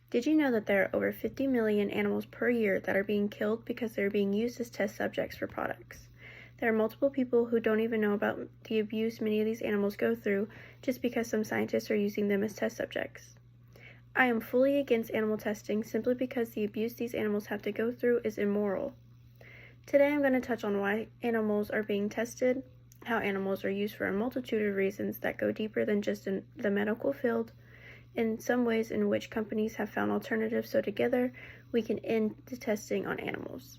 Did you know that there are over 50 million animals per year that are being killed because they're being used as test subjects for products? There are multiple people who don't even know about the abuse many of these animals go through just because some scientists are using them as test subjects. I am fully against animal testing simply because the abuse these animals have to go through is immoral. Today I'm going to touch on why animals are being tested, how animals are used for a multitude of reasons that go deeper than just in the medical field, and some ways in which companies have found alternatives so together we can end the testing on animals.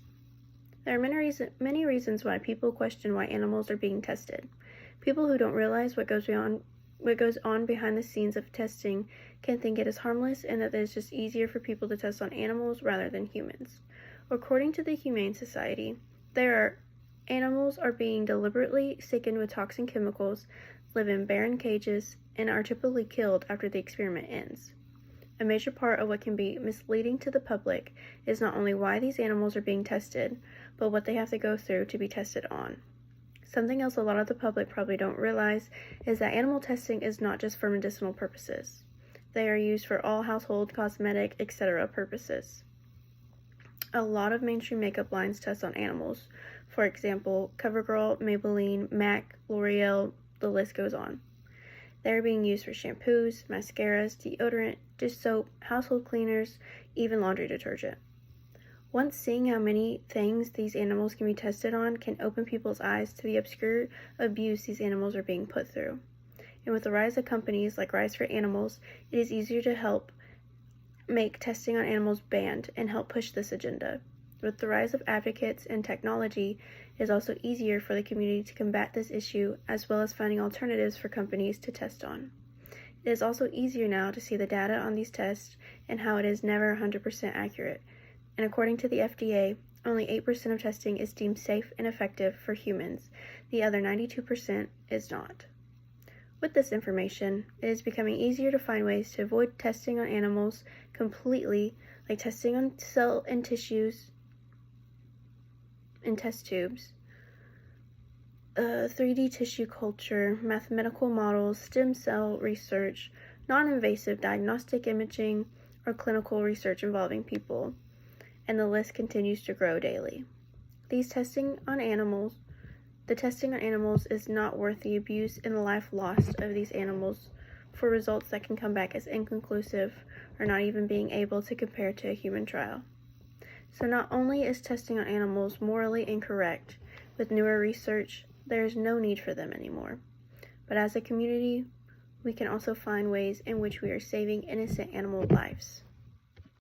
There are many reasons why people question why animals are being tested. People who don't realize what goes on behind the scenes of testing can think it is harmless and that it is just easier for people to test on animals rather than humans. According to the Humane Society, animals are being deliberately sickened with toxic chemicals, live in barren cages, and are typically killed after the experiment ends. A major part of what can be misleading to the public is not only why these animals are being tested, but what they have to go through to be tested on. Something else a lot of the public probably don't realize is that animal testing is not just for medicinal purposes. They are used for all household, cosmetic, etc. purposes. A lot of mainstream makeup lines test on animals. For example, CoverGirl, Maybelline, MAC, L'Oreal, the list goes on. They are being used for shampoos, mascaras, deodorant, dish soap, household cleaners, even laundry detergent. Once seeing how many things these animals can be tested on can open people's eyes to the obscure abuse these animals are being put through. And with the rise of companies like Rise for Animals, it is easier to help make testing on animals banned and help push this agenda. With the rise of advocates and technology, it is also easier for the community to combat this issue, as well as finding alternatives for companies to test on. It is also easier now to see the data on these tests and how it is never 100% accurate. And according to the FDA, only 8% of testing is deemed safe and effective for humans. The other 92% is not. With this information, it is becoming easier to find ways to avoid testing on animals completely, like testing on cell and tissues in test tubes, 3D tissue culture, mathematical models, stem cell research, non-invasive diagnostic imaging, or clinical research involving people, and the list continues to grow daily. The testing on animals is not worth the abuse and the life lost of these animals for results that can come back as inconclusive or not even being able to compare to a human trial. So not only is testing on animals morally incorrect, with newer research, there is no need for them anymore. But as a community, we can also find ways in which we are saving innocent animal lives.